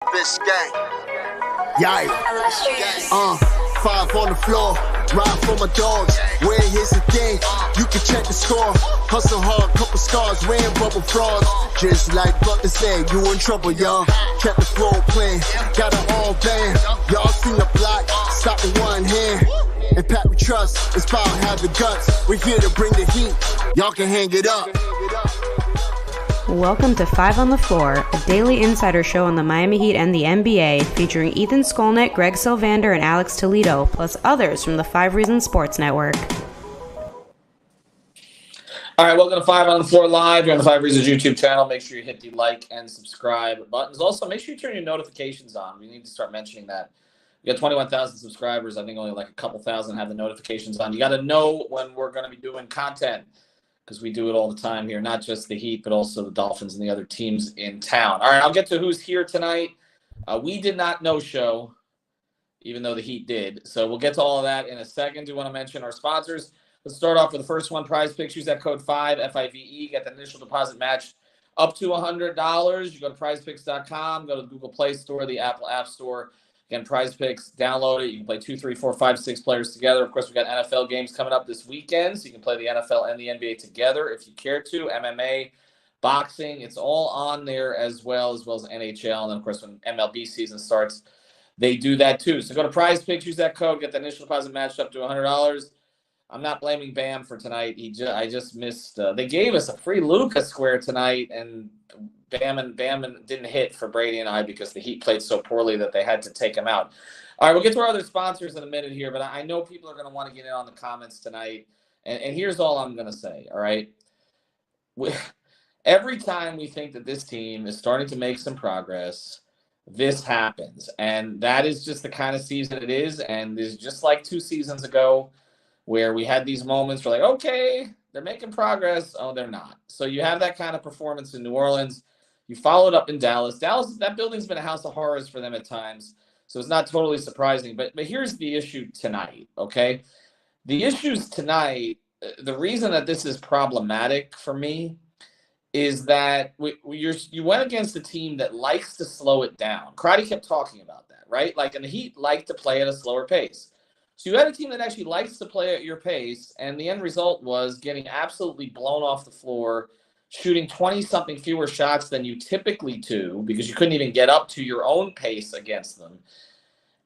Biscayne. Yikes. 5 on the floor. Ride for my dogs. Where here's the thing. You can check the score. Hustle hard, couple scars, wearing bubble frogs. Just like Butler said, you in trouble, y'all. Kept the floor playing. Got it all band. Y'all seen the block. Stop with one hand. And Pat we trust. It's about have the guts. We're here to bring the heat. Y'all can hang it up. Welcome to 5 on the Floor, a daily insider show on the Miami Heat and the NBA, featuring Ethan Skolnick, Greg Sylvander, and Alex Toledo, plus others from the 5 Reasons Sports Network. All right, welcome to 5 on the Floor Live. You're on the 5 Reasons YouTube channel. Make sure you hit the like and subscribe buttons. Also, make sure you turn your notifications on. We need to start mentioning that. We got 21,000 subscribers. I think only like a couple thousand have the notifications on. You got to know when we're going to be doing content, because we do it all the time here, not just the Heat, but also the Dolphins and the other teams in town. All right, I'll get to who's here tonight. We did not no-show, even though the Heat did. So we'll get to all of that in a second. Do want to mention our sponsors. Let's start off with the first one, Prize Picks. Use that code 5, F-I-V-E. Get the initial deposit match up to $100. You go to prizepicks.com, go to the Google Play Store, the Apple App Store. Again, Prize Picks, download it. You can play 2, 3, 4, 5, 6 players together. Of course, we've got NFL games coming up this weekend, so you can play the NFL and the NBA together if you care to. MMA, boxing, it's all on there as well as NHL. And then, of course, when MLB season starts, they do that too. So go to Prize Picks, use that code, get the initial deposit matched up to $100. I'm not blaming Bam for tonight. I just missed. They gave us a free Luka square tonight, and Bam didn't hit for Brady and I because the Heat played so poorly that they had to take him out. All right, we'll get to our other sponsors in a minute here, but I know people are going to want to get in on the comments tonight. And here's all I'm going to say, all right? Every time we think that this team is starting to make some progress, this happens. And that is just the kind of season it is. And it's just like 2 seasons ago where we had these moments where like, okay, they're making progress. Oh, they're not. So you have that kind of performance in New Orleans. You followed up in Dallas. Dallas, that building's been a house of horrors for them at times, so it's not totally surprising. But here's the issue tonight, okay? The issues tonight, the reason that this is problematic for me is that you went against a team that likes to slow it down. Crotty kept talking about that, right? Like, and the Heat like to play at a slower pace. So you had a team that actually likes to play at your pace, and the end result was getting absolutely blown off the floor, shooting 20-something fewer shots than you typically do because you couldn't even get up to your own pace against them.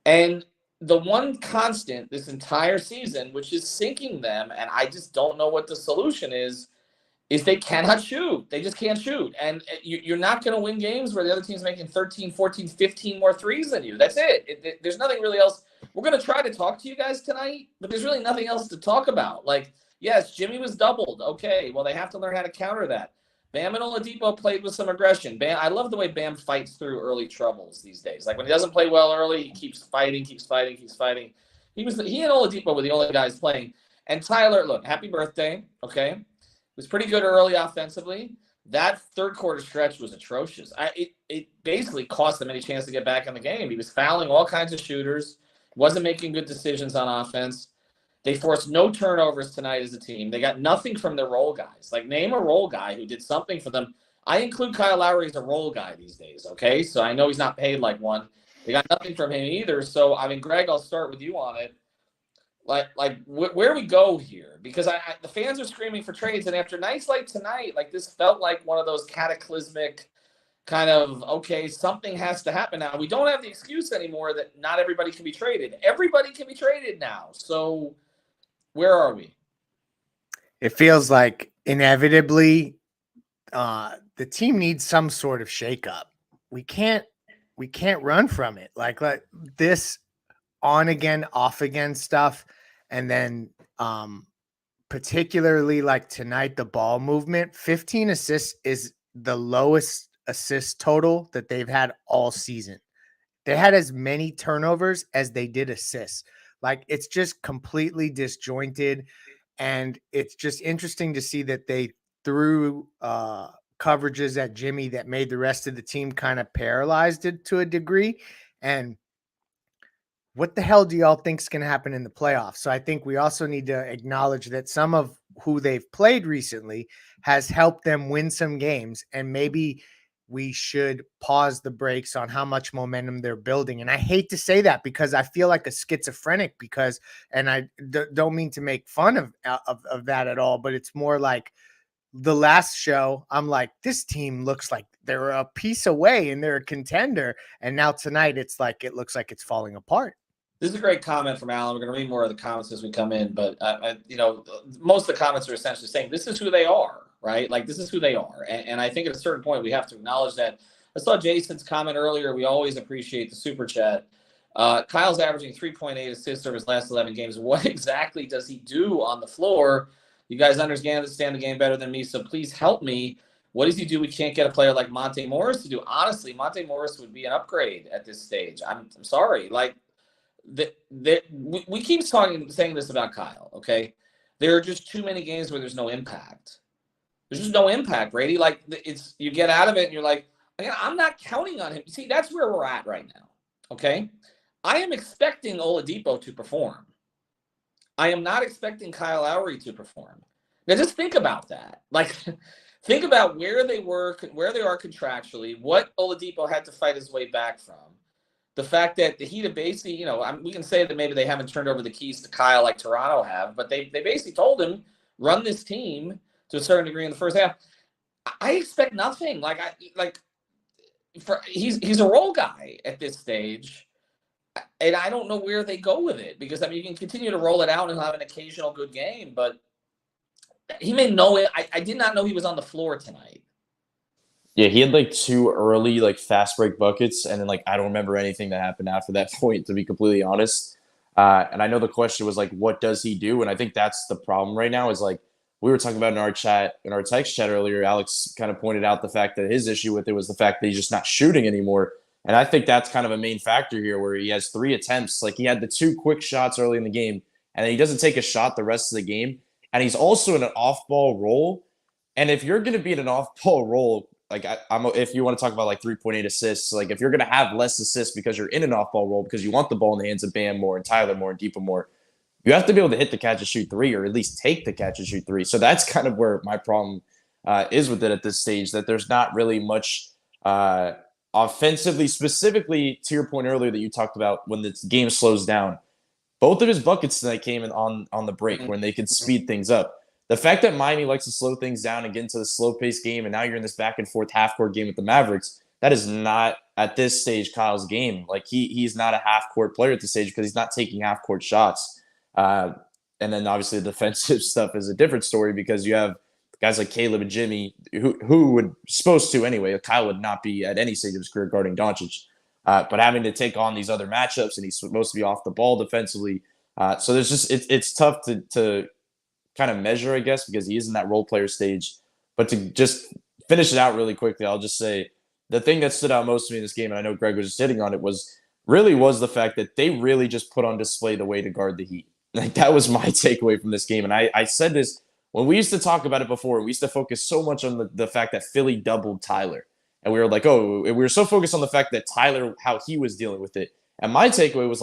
And the one constant this entire season, which is sinking them, and I just don't know what the solution is they cannot shoot. They just can't shoot. And you're not going to win games where the other team's making 13, 14, 15 more threes than you. That's it. There's nothing really else. We're going to try to talk to you guys tonight, but there's really nothing else to talk about. Like, yes, Jimmy was doubled. Okay, well, they have to learn how to counter that. Bam and Oladipo played with some aggression. Bam, I love the way Bam fights through early troubles these days. Like, when he doesn't play well early, he keeps fighting. He and Oladipo were the only guys playing. And Tyler, look, happy birthday, okay? Was pretty good early offensively. That third quarter stretch was atrocious. It basically cost them any chance to get back in the game. He was fouling all kinds of shooters, wasn't making good decisions on offense. They forced no turnovers tonight as a team. They got nothing from their role guys. Like, name a role guy who did something for them. I include Kyle Lowry as a role guy these days, okay? So I know he's not paid like one. They got nothing from him either. So, I mean, Greg, I'll start with you on it. Where we go here, because the fans are screaming for trades, and after nights like tonight, like, this felt like one of those cataclysmic kind of, okay, something has to happen now. We don't have the excuse anymore that not everybody can be traded. Everybody can be traded now. So where are we? It feels like inevitably the team needs some sort of shakeup. We can't run from it. Like this on again, off again stuff. And then particularly like tonight, the ball movement, 15 assists is the lowest assist total that they've had all season. They had as many turnovers as they did assists. Like, it's just completely disjointed. And it's just interesting to see that they threw coverages at Jimmy that made the rest of the team kind of paralyzed it to a degree. And what the hell do y'all think is going to happen in the playoffs? So I think we also need to acknowledge that some of who they've played recently has helped them win some games. And maybe we should pause the brakes on how much momentum they're building. And I hate to say that because I feel like a schizophrenic and I don't mean to make fun of that at all, but it's more like the last show, I'm like, this team looks like they're a piece away and they're a contender. And now tonight, it looks like it's falling apart. This is a great comment from Alan. We're going to read more of the comments as we come in, but most of the comments are essentially saying this is who they are, right? Like this is who they are, and I think at a certain point we have to acknowledge that. I saw Jason's comment earlier. We always appreciate the super chat. Kyle's averaging 3.8 assists over his last 11 games. What exactly does he do on the floor? You guys understand the game better than me, so please help me. What does he do? We can't get a player like Monte Morris to do. Honestly, Monte Morris would be an upgrade at this stage. I'm sorry, like. We keep saying this about Kyle, okay? There are just too many games where there's no impact. There's just no impact, Brady. Like, you get out of it and you're like, I'm not counting on him. See, that's where we're at right now, okay? I am expecting Oladipo to perform. I am not expecting Kyle Lowry to perform. Now, just think about that. Like, think about where they are contractually, what Oladipo had to fight his way back from. The fact that the Heat have basically, we can say that maybe they haven't turned over the keys to Kyle like Toronto have, but they basically told him, run this team to a certain degree in the first half. I expect nothing. He's a role guy at this stage, and I don't know where they go with it because you can continue to roll it out and have an occasional good game, but he may know it. I did not know he was on the floor tonight. Yeah, he had 2 early fast break buckets, and then I don't remember anything that happened after that point, to be completely honest. And I know the question was what does he do? And I think that's the problem right now is we were talking about in our text chat earlier. Alex kind of pointed out the fact that his issue with it was the fact that he's just not shooting anymore. And I think that's kind of a main factor here, where he has 3 attempts. He had the 2 quick shots early in the game, and then he doesn't take a shot the rest of the game. And he's also in an off-ball role. And if you're going to be in an off-ball role, if you want to talk about 3.8 assists, if you're going to have less assists because you're in an off-ball role because you want the ball in the hands of Bam more and Tyler more and Depot more, you have to be able to hit the catch and shoot 3, or at least take the catch and shoot 3. So that's kind of where my problem is with it at this stage, that there's not really much offensively, specifically to your point earlier that you talked about when the game slows down. Both of his buckets tonight came in on the break when they could speed things up. The fact that Miami likes to slow things down and get into the slow-paced game, and now you're in this back-and-forth half-court game with the Mavericks, that is not, at this stage, Kyle's game. He's not a half-court player at this stage because he's not taking half-court shots. And then, obviously, the defensive stuff is a different story because you have guys like Caleb and Jimmy who would supposed to anyway. Kyle would not be at any stage of his career guarding Doncic. But having to take on these other matchups, and he's supposed to be off the ball defensively. So there's just it's tough to kind of measure, I guess, because he is in that role player stage. But to just finish it out really quickly, I'll just say the thing that stood out most to me in this game, and I know Greg was just hitting on it, was the fact that they really just put on display the way to guard the Heat. That was my takeaway from this game. And I said this when we used to talk about it before. We used to focus so much on the fact that Philly doubled Tyler. And we were we were so focused on the fact that Tyler, how he was dealing with it. And my takeaway was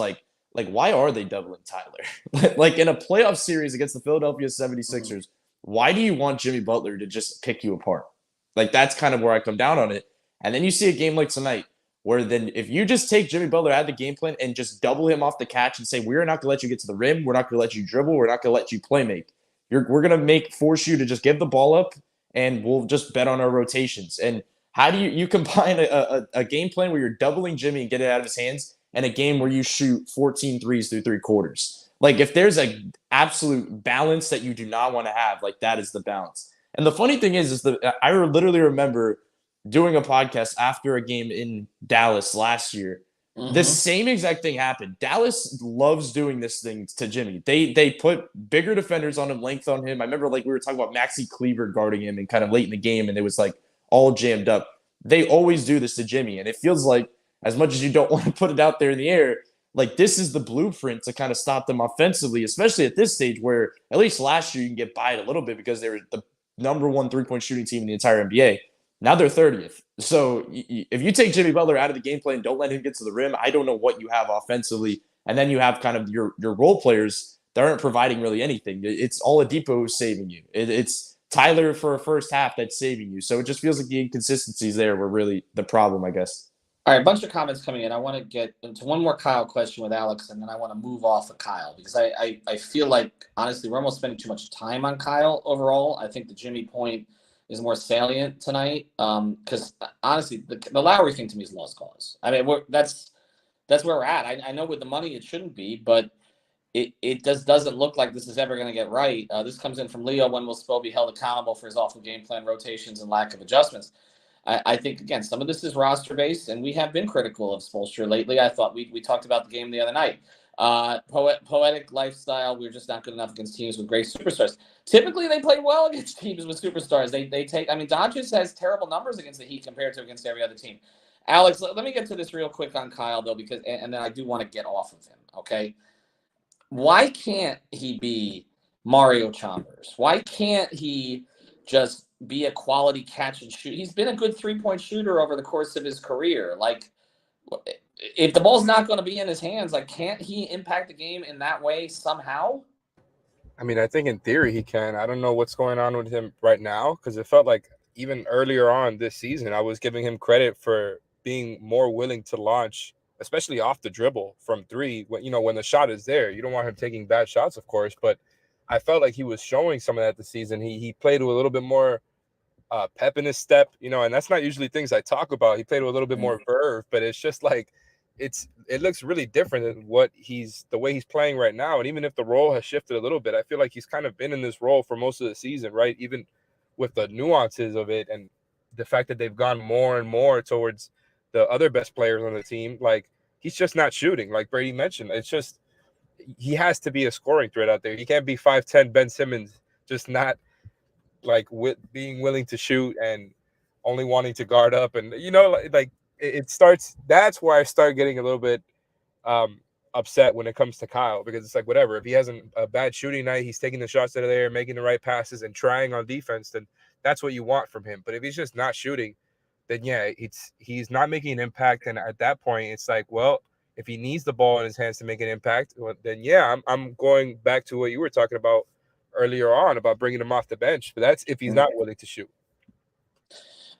why are they doubling Tyler? In a playoff series against the Philadelphia 76ers, why do you want Jimmy Butler to just pick you apart? That's kind of where I come down on it. And then you see a game like tonight where then if you just take Jimmy Butler out of the game plan and just double him off the catch and say, we're not going to let you get to the rim, we're not going to let you dribble, we're not going to let you play make. We're going to force you to just give the ball up, and we'll just bet on our rotations. And how do you combine a game plan where you're doubling Jimmy and get it out of his hands, and a game where you shoot 14 threes through 3 quarters? If there's an absolute balance that you do not want to have, that is the balance. And the funny thing is that I literally remember doing a podcast after a game in Dallas last year. The same exact thing happened. Dallas loves doing this thing to Jimmy. They put bigger defenders on him, length on him. I remember we were talking about Maxi Kleber guarding him and kind of late in the game, and it was all jammed up. They always do this to Jimmy, and it feels as much as you don't want to put it out there in the air, this is the blueprint to kind of stop them offensively, especially at this stage where at least last year you can get by it a little bit because they were the number 1 3-point shooting team in the entire NBA. Now they're 30th. So if you take Jimmy Butler out of the game plan, don't let him get to the rim, I don't know what you have offensively. And then you have kind of your role players that aren't providing really anything. It's Oladipo who's saving you. It's Tyler for a first half that's saving you. So it just feels like the inconsistencies there were really the problem, I guess. All right, a bunch of comments coming in. I want to get into one more Kyle question with Alex, and then I want to move off of Kyle because I feel like, honestly, we're almost spending too much time on Kyle overall. I think the Jimmy point is more salient tonight because, honestly, the Lowry thing to me is lost cause. I mean, that's where we're at. I know with the money it shouldn't be, but it just doesn't look like this is ever going to get right. This comes in from Leo. When will Spo be held accountable for his awful game plan rotations and lack of adjustments? I think, again, some of this is roster-based, and we have been critical of Spoelstra lately. I thought we talked about the game the other night. Poetic lifestyle, we're just not good enough against teams with great superstars. Typically, they play well against teams with superstars. They take – I mean, Doncic has terrible numbers against the Heat compared to against every other team. Alex, let me get to this real quick on Kyle, though, because and then I do want to get off of him, okay? Why can't he be Mario Chalmers? Why can't he just be a quality catch and shoot? He's been a good three-point shooter over the course of his career. Like, if the ball's not going to be in his hands, like, can't he impact the game in that way somehow? I mean, I think in theory he can. I don't know what's going on with him right now because it felt like even earlier on this season, I was giving him credit for being more willing to launch, especially off the dribble from three. When the shot is there, you don't want him taking bad shots, of course, but I felt like he was showing some of that this season. He played with a little bit more pep in his step, and that's not usually things I talk about. He played with a little bit more verve, but it's just like it looks really different than the way he's playing right now. And even if the role has shifted a little bit, I feel like he's kind of been in this role for most of the season, right? Even with the nuances of it and the fact that they've gone more and more towards the other best players on the team, like he's just not shooting. Like Brady mentioned, it's just he has to be a scoring threat out there. He can't be 5'10" Ben Simmons, just not like with being willing to shoot and only wanting to guard up. And it starts. That's where I start getting a little bit upset when it comes to Kyle, because it's like, whatever, if he has a bad shooting night, he's taking the shots that are there, making the right passes and trying on defense, then that's what you want from him. But if he's just not shooting, then yeah, he's not making an impact. And at that point, it's like, well, if he needs the ball in his hands to make an impact, then yeah, I'm going back to what you were talking about earlier on about bringing him off the bench. But that's if he's not willing to shoot.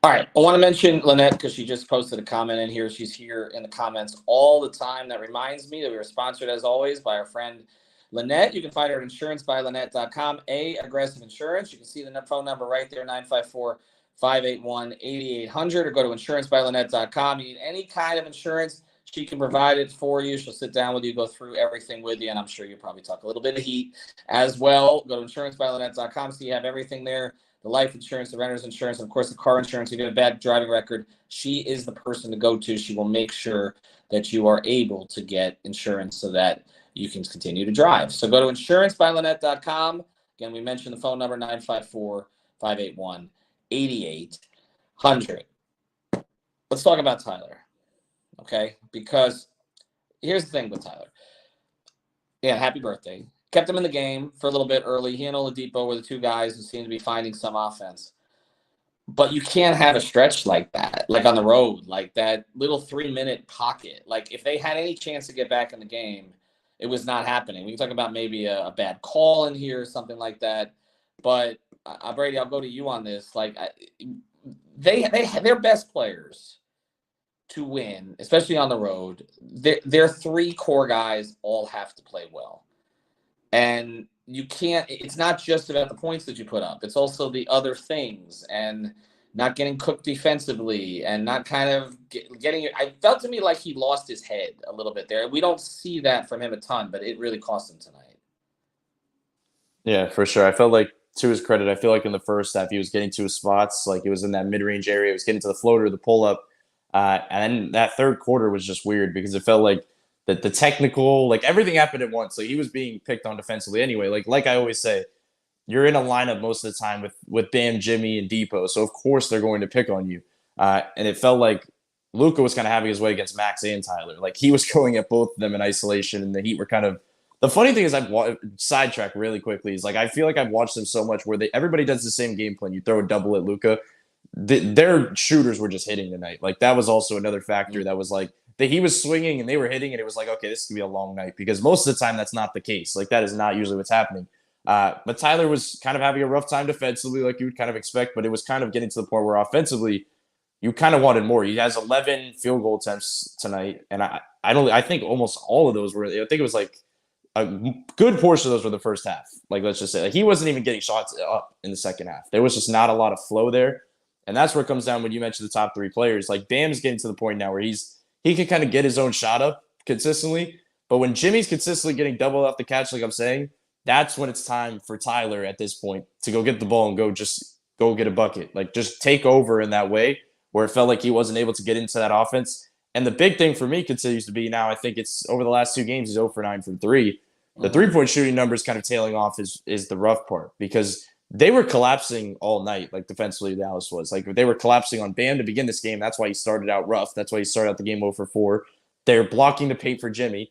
All right, I want to mention Lynette because she just posted a comment in here. She's here in the comments all the time. That reminds me that we are sponsored, as always, by our friend Lynette. You can find her at insurancebyLynette.com, Aggressive Insurance. You can see the phone number right there, 954-581-8800, or go to insurancebyLynette.com. You need any kind of insurance, she can provide it for you. She'll sit down with you, go through everything with you, and I'm sure you'll probably talk a little bit of heat as well. Go to insurancebyLynette.com so you have everything there. The life insurance, the renter's insurance, and of course the car insurance. If you have a bad driving record, she is the person to go to. She will make sure that you are able to get insurance so that you can continue to drive. So go to insurancebyLynette.com. Again, we mentioned the phone number, 954-581-8800. Let's talk about Tyler, okay? Because here's the thing with Tyler. Yeah, happy birthday. Kept him in the game for a little bit early. He and Oladipo were the two guys who seemed to be finding some offense. But you can't have a stretch like that, like on the road, like that little 3-minute pocket. Like if they had any chance to get back in the game, it was not happening. We can talk about maybe a bad call in here or something like that. But Brady, I'll go to you on this. Like their best players to win, especially on the road, their three core guys all have to play well. And you can't, it's not just about the points that you put up. It's also the other things and not getting cooked defensively and not kind of getting, I felt to me like he lost his head a little bit there. We don't see that from him a ton, but it really cost him tonight. Yeah, for sure. I felt like, to his credit, I feel like in the first half, he was getting to his spots. Like it was in that mid-range area. He was getting to the floater, the pull-up. And then that third quarter was just weird because it felt like that the technical, like everything happened at once. Like he was being picked on defensively anyway. Like I always say, you're in a lineup most of the time with Bam, Jimmy, and Depot. So of course they're going to pick on you. And it felt like Luka was kind of having his way against Max and Tyler. Like he was going at both of them in isolation, and the Heat were kind of. The funny thing is, sidetrack really quickly. Is like I feel like I've watched them so much where everybody does the same game plan. You throw a double at Luka. Their shooters were just hitting tonight. Like that was also another factor that was like. He was swinging and they were hitting, and it was like, okay, this is going to be a long night because most of the time that's not the case. Like that is not usually what's happening. But Tyler was kind of having a rough time defensively, like you would kind of expect, but it was kind of getting to the point where offensively, you kind of wanted more. He has 11 field goal attempts tonight, and I think almost all of those were. I think it was like a good portion of those were the first half. Like, let's just say, like, he wasn't even getting shots up in the second half. There was just not a lot of flow there, and that's where it comes down when you mention the top three players. Like, Bam's getting to the point now where he can kind of get his own shot up consistently, but when Jimmy's consistently getting double off the catch, like I'm saying, that's when it's time for Tyler at this point to go get the ball and go get a bucket. Like, just take over in that way where it felt like he wasn't able to get into that offense. And the big thing for me continues to be now, I think it's over the last 2 games, he's 0 for 9 from 3. The 3-point shooting numbers kind of tailing off is the rough part, because they were collapsing all night, like defensively Dallas was. Like, they were collapsing on Bam to begin this game. That's why he started out rough. That's why he started out the game 0 for 4. They're blocking the paint for Jimmy.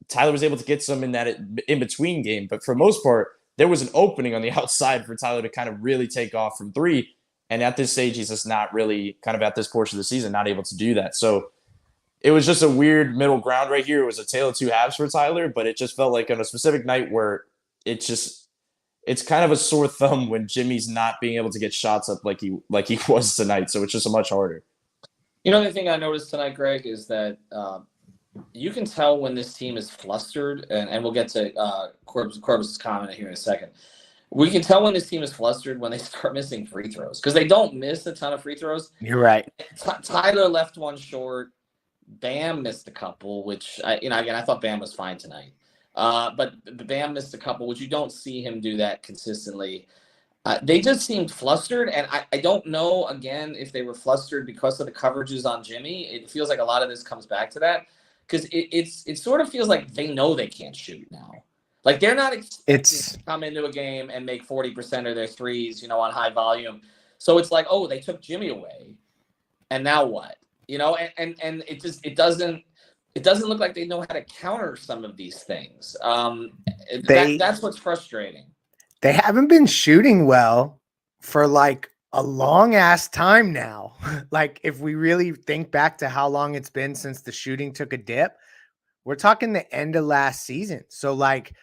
Tyler was able to get some in that in-between game, but for the most part, there was an opening on the outside for Tyler to kind of really take off from 3. And at this stage, he's just not really, kind of at this portion of the season, not able to do that. So it was just a weird middle ground right here. It was a tale of two halves for Tyler, but it just felt like on a specific night where it's kind of a sore thumb when Jimmy's not being able to get shots up like he was tonight. So it's just much harder. You know, the thing I noticed tonight, Greg, is that you can tell when this team is flustered, and we'll get to Corbus' comment here in a second. We can tell when this team is flustered when they start missing free throws, because they don't miss a ton of free throws. You're right. Tyler left one short. Bam missed a couple, which I thought Bam was fine tonight. But Bam missed a couple, which you don't see him do that consistently. They just seemed flustered, and I don't know, again, if they were flustered because of the coverages on Jimmy. It feels like a lot of this comes back to that, because it sort of feels like they know they can't shoot now. Like, they're not expecting to come into a game and make 40% of their threes, on high volume. So it's like, oh, they took Jimmy away, and now what? And it doesn't look like they know how to counter some of these things. That's what's frustrating. They haven't been shooting well for like a long ass time now. Like, if we really think back to how long it's been since the shooting took a dip, we're talking the end of last season. So like,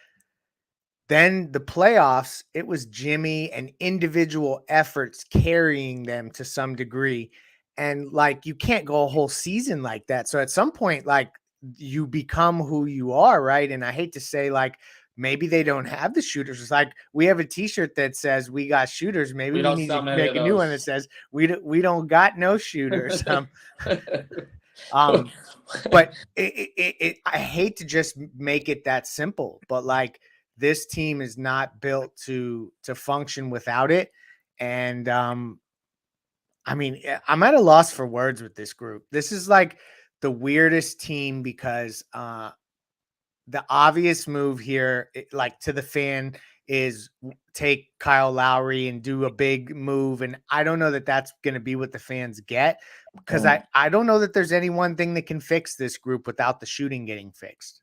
then the playoffs, it was Jimmy and individual efforts carrying them to some degree. And like, you can't go a whole season like that. So at some point, like, you become who you are, right? And I hate to say, like, maybe they don't have the shooters. It's like, we have a t-shirt that says we got shooters. Maybe we need to make a new one that says we don't got no shooters. But I hate to just make it that simple, but like, this team is not built to function without it. And I mean, I'm at a loss for words with this group. This is like the weirdest team, because the obvious move here, like to the fan, is take Kyle Lowry and do a big move. And I don't know that that's going to be what the fans get, because I don't know that there's any one thing that can fix this group without the shooting getting fixed.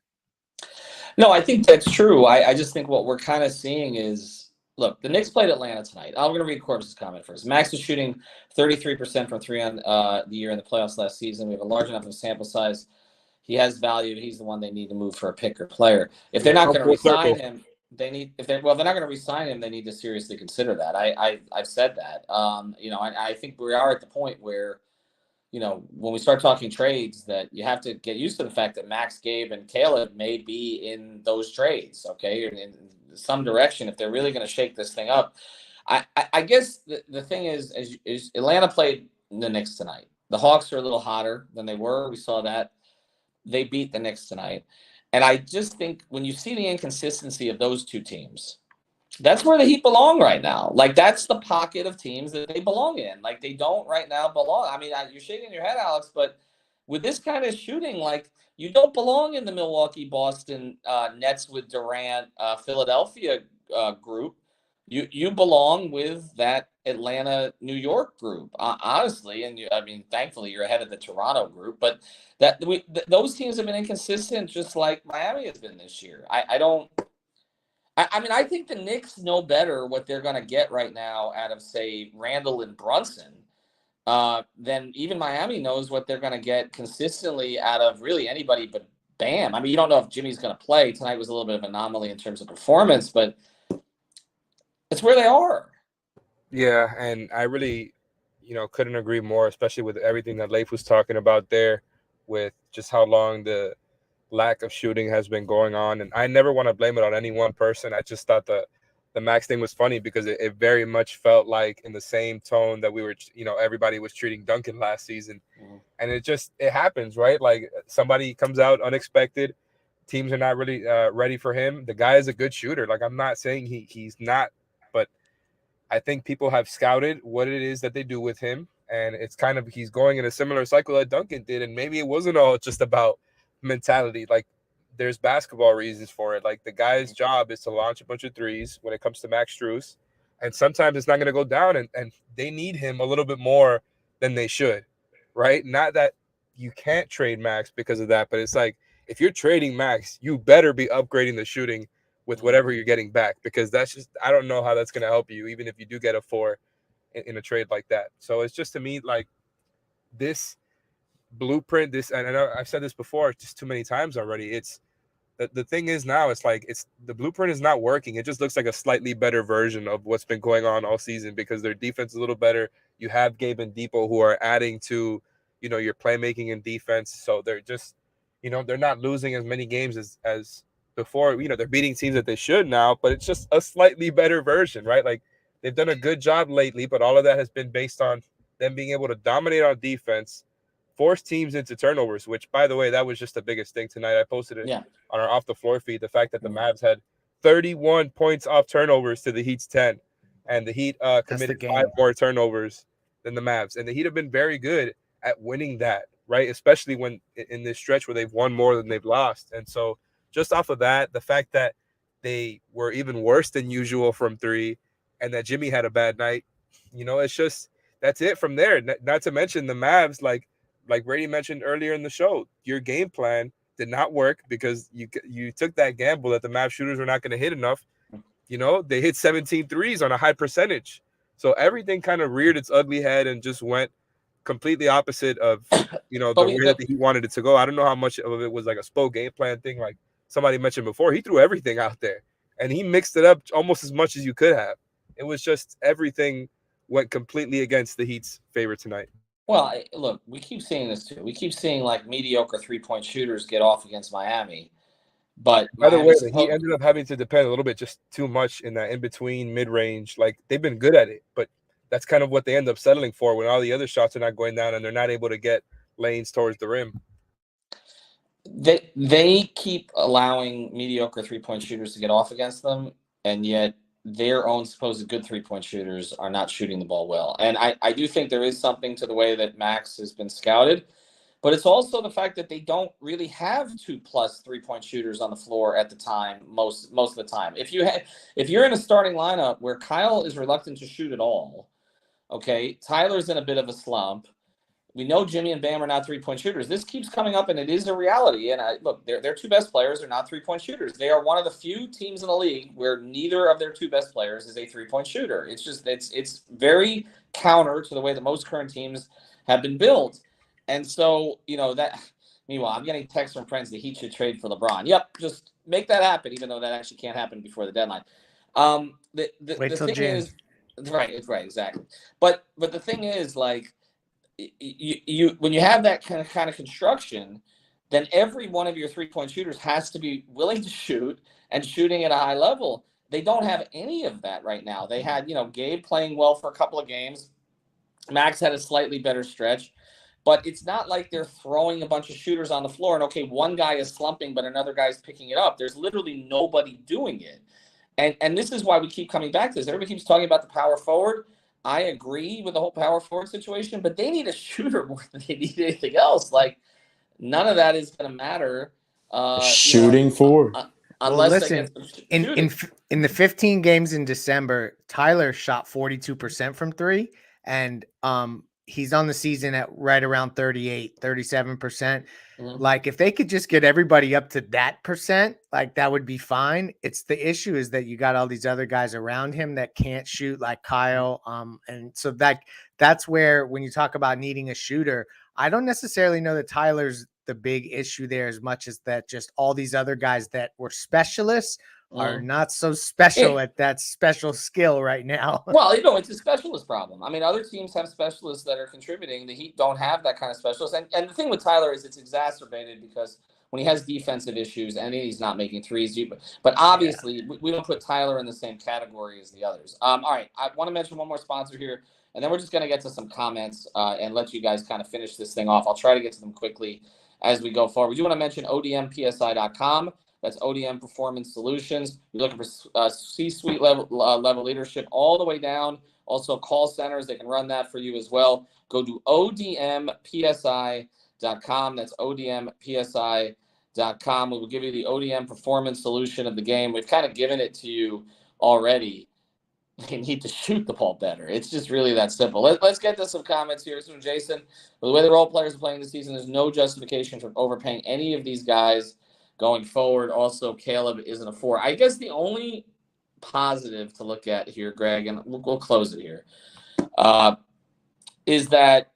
No, I think that's true. I just think what we're kind of seeing is, look, the Knicks played Atlanta tonight. I'm going to read Corbus' comment first. Max was shooting 33% from 3 on the year in the playoffs last season. We have a large enough of sample size. He has value. He's the one they need to move for a pick or player. If they're not going to resign him, they're not going to resign him, they need to seriously consider that. I've said that. I think we are at the point where, when we start talking trades, that you have to get used to the fact that Max, Gabe, and Caleb may be in those trades, okay, in some direction, if they're really going to shake this thing up. I guess the thing is Atlanta played the Knicks tonight. The Hawks are a little hotter than they were. We saw that. They beat the Knicks tonight. And I just think when you see the inconsistency of those two teams, that's where the Heat belong right now. Like, that's the pocket of teams that they belong in. Like, they don't right now belong. I mean, you're shaking your head, Alex, but with this kind of shooting, like, you don't belong in the Milwaukee, Boston Nets with Durant, Philadelphia group. You belong with that Atlanta, New York group, honestly. And thankfully, you're ahead of the Toronto group. But those teams have been inconsistent, just like Miami has been this year. I think the Knicks know better what they're going to get right now out of, say, Randall and Brunson than even Miami knows what they're going to get consistently out of really anybody but Bam. I mean, you don't know if Jimmy's going to play. Tonight was a little bit of an anomaly in terms of performance, but It's where they are. Yeah, and I really, couldn't agree more, especially with everything that Leif was talking about there, with just how long the lack of shooting has been going on. And I never want to blame it on any one person. I just thought the Max thing was funny because it very much felt like in the same tone that we were, everybody was treating Duncan last season. And it happens, right? Like somebody comes out unexpected. Teams are not really ready for him. The guy is a good shooter. Like I'm not saying he's not, but I think people have scouted what it is that they do with him. And it's kind of, he's going in a similar cycle that Duncan did. And maybe it wasn't all just about mentality. Like there's basketball reasons for it. Like the guy's job is to launch a bunch of threes when it comes to Max Strus. And sometimes it's not going to go down. And they need him a little bit more than they should, right? Not that you can't trade Max because of that, but it's like, if you're trading Max, you better be upgrading the shooting with whatever you're getting back, because that's just, I don't know how that's going to help you, even if you do get a 4 in a trade like that. So it's just, to me, like this blueprint, and I know I've said this before just too many times already. It's the thing is now, it's like the blueprint is not working. It just looks like a slightly better version of what's been going on all season because their defense is a little better. You have Gabe and Depot who are adding to, your playmaking and defense. So they're just, they're not losing as many games as before. They're beating teams that they should now, but it's just a slightly better version, right? Like they've done a good job lately, but all of that has been based on them being able to dominate on defense, force teams into turnovers, which, by the way, that was just the biggest thing tonight. I posted it on our Off the Floor feed, the fact that the Mavs had 31 points off turnovers to the Heat's 10, and the Heat committed 5 more turnovers than the Mavs. And the Heat have been very good at winning that, right? Especially when in this stretch where they've won more than they've lost. And so just off of that, the fact that they were even worse than usual from 3 and that Jimmy had a bad night, it's just, that's it from there. Not to mention the Mavs, like Brady mentioned earlier in the show, your game plan did not work because you took that gamble that the Mavs shooters were not going to hit enough. They hit 17 threes on a high percentage. So everything kind of reared its ugly head and just went completely opposite of, the way that he wanted it to go. I don't know how much of it was like a spoke game plan thing. Like somebody mentioned before, he threw everything out there and he mixed it up almost as much as you could have. It was just everything went completely against the Heat's favor tonight. Well, look, we keep seeing this too. We keep seeing like mediocre 3-point shooters get off against Miami. But by the way, he ended up having to depend a little bit just too much in that in-between mid-range. Like they've been good at it, but that's kind of what they end up settling for when all the other shots are not going down and they're not able to get lanes towards the rim. They keep allowing mediocre 3-point shooters to get off against them, and yet their own supposed good 3-point shooters are not shooting the ball well. And I do think there is something to the way that Max has been scouted, but it's also the fact that they don't really have 2+ 3-point shooters on the floor at the time, most of the time. If you're in a starting lineup where Kyle is reluctant to shoot at all, okay, Tyler's in a bit of a slump. We know Jimmy and Bam are not 3-point shooters. This keeps coming up, and it is a reality. And look, their 2 best players are not 3-point shooters. They are one of the few teams in the league where neither of their 2 best players is a 3-point shooter. It's just it's very counter to the way that most current teams have been built. And so, that. Meanwhile, I'm getting texts from friends that Heat should trade for LeBron. Yep, just make that happen, even though that actually can't happen before the deadline. Wait till June. Is right, exactly. But the thing is, like, you when you have that kind of construction, then every one of your 3-point shooters has to be willing to shoot and shooting at a high level. They don't have any of that right now. They had, Gabe playing well for a couple of games. Max had a slightly better stretch, but it's not like they're throwing a bunch of shooters on the floor and, okay, one guy is slumping, but another guy's picking it up. There's literally nobody doing it. And this is why we keep coming back to this. Everybody keeps talking about the power forward. I agree with the whole power forward situation, but they need a shooter more than they need anything else. Like, none of that is going to matter. Shooting forward. Unless listen, in the 15 games in December, Tyler shot 42% from 3, and he's on the season at right around 37%. Mm-hmm. Like, if they could just get everybody up to that percent, like, that would be fine. It's the issue is that you got all these other guys around him that can't shoot, like Kyle. And so that's where, when you talk about needing a shooter, I don't necessarily know that Tyler's the big issue there as much as that just all these other guys that were specialists are not so special at that special skill right now. Well, it's a specialist problem. I mean, other teams have specialists that are contributing. The Heat don't have that kind of specialist. And the thing with Tyler is it's exacerbated because when he has defensive issues and he's not making threes. But obviously, we don't put Tyler in the same category as the others. All right, I want to mention one more sponsor here, and then we're just going to get to some comments and let you guys kind of finish this thing off. I'll try to get to them quickly as we go forward. We do want to mention ODMPSI.com. That's ODM Performance Solutions. You're looking for C-suite level leadership all the way down. Also, call centers, they can run that for you as well. Go to ODMPSI.com. That's ODMPSI.com. We will give you the ODM Performance Solution of the game. We've kind of given it to you already. They need to shoot the ball better. It's just really that simple. Let's get to some comments here. So, Jason, the way the role players are playing this season, there's no justification for overpaying any of these guys going forward. Also, Caleb isn't a 4. I guess the only positive to look at here, Greg, and we'll close it here, is that,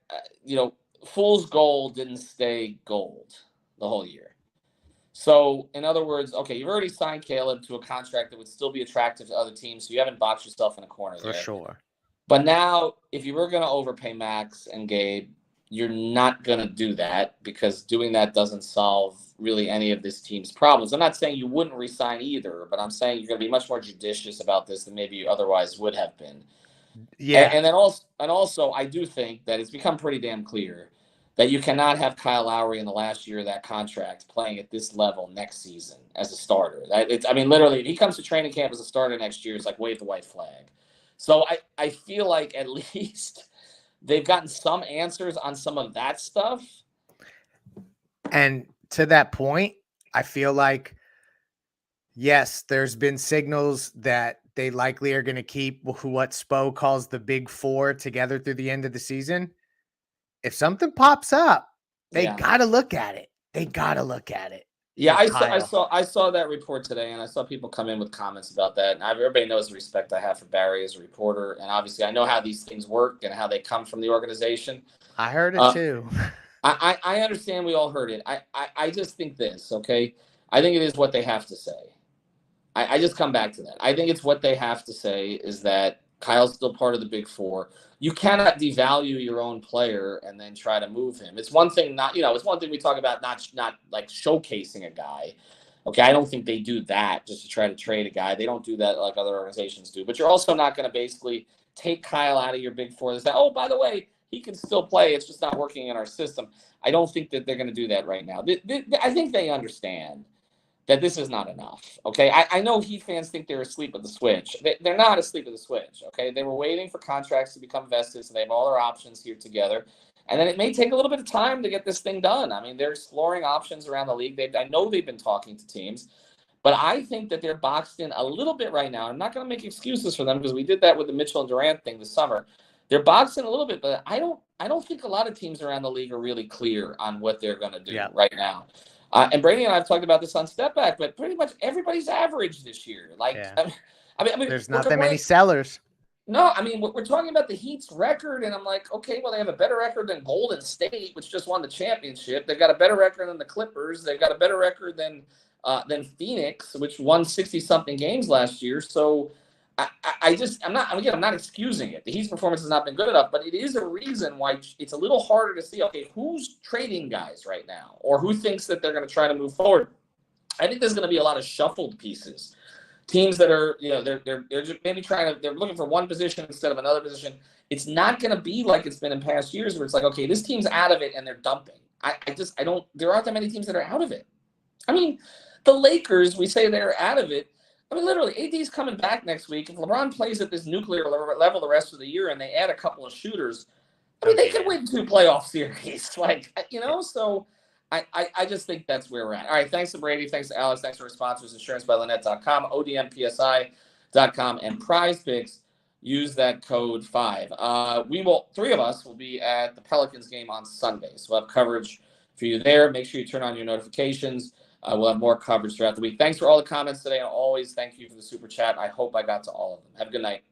fool's gold didn't stay gold the whole year. So, in other words, okay, you've already signed Caleb to a contract that would still be attractive to other teams, so you haven't boxed yourself in a corner there. For sure. But now, if you were going to overpay Max and Gabe, you're not going to do that because doing that doesn't solve really any of this team's problems. I'm not saying you wouldn't resign either, but I'm saying you're going to be much more judicious about this than maybe you otherwise would have been. Yeah. And then also, I do think that it's become pretty damn clear that you cannot have Kyle Lowry in the last year of that contract playing at this level next season as a starter. Literally, if he comes to training camp as a starter next year, it's like wave the white flag. So I feel like at least they've gotten some answers on some of that stuff. And to that point, I feel like, yes, there's been signals that they likely are going to keep what Spo calls the big 4 together through the end of the season. If something pops up, they got to look at it. Yeah, I saw that report today, and I saw people come in with comments about that. And everybody knows the respect I have for Barry as a reporter, and obviously I know how these things work and how they come from the organization. I heard it too. I understand we all heard it. I just think this, okay? I think it is what they have to say. I just come back to that. I think it's what they have to say is that Kyle's still part of the big 4. You cannot devalue your own player and then try to move him. It's one thing it's one thing we talk about not like showcasing a guy. Okay, I don't think they do that just to try to trade a guy. They don't do that like other organizations do. But you're also not going to basically take Kyle out of your big 4 and say, oh, by the way, he can still play. It's just not working in our system. I don't think that they're going to do that right now. I think they understand that this is not enough, okay? I know Heat fans think they're asleep at the switch. They're not asleep at the switch, okay? They were waiting for contracts to become vested, so they have all their options here together. And then it may take a little bit of time to get this thing done. I mean, they're exploring options around the league. I know they've been talking to teams, but I think that they're boxed in a little bit right now. I'm not going to make excuses for them because we did that with the Mitchell and Durant thing this summer. They're boxed in a little bit, but I don't think a lot of teams around the league are really clear on what they're going to do right now. And Brady and I have talked about this on Step Back, but pretty much everybody's average this year. I mean, there's not that many sellers. No, I mean, we're talking about the Heat's record, and I'm like, okay, well, they have a better record than Golden State, which just won the championship. They've got a better record than the Clippers. They've got a better record than Phoenix, which won 60-something games last year. So I'm not excusing it. The Heat's performance has not been good enough, but it is a reason why it's a little harder to see, okay, who's trading guys right now or who thinks that they're going to try to move forward. I think there's going to be a lot of shuffled pieces. Teams that are, they're just maybe they're looking for one position instead of another position. It's not going to be like it's been in past years where it's like, okay, this team's out of it and they're dumping. There aren't that many teams that are out of it. I mean, the Lakers, we say they're out of it. I mean, literally, AD's coming back next week. If LeBron plays at this nuclear level the rest of the year and they add a couple of shooters, I mean, they could win 2 playoff series. So I just think that's where we're at. All right, thanks to Brady. Thanks to Alex. Thanks to our sponsors, insurancebylinet.com, ODMPSI.com, and Prize Picks. Use that code 5. 3 of us will be at the Pelicans game on Sunday. So we'll have coverage for you there. Make sure you turn on your notifications. We'll have more coverage throughout the week. Thanks for all the comments today. And always thank you for the super chat. I hope I got to all of them. Have a good night.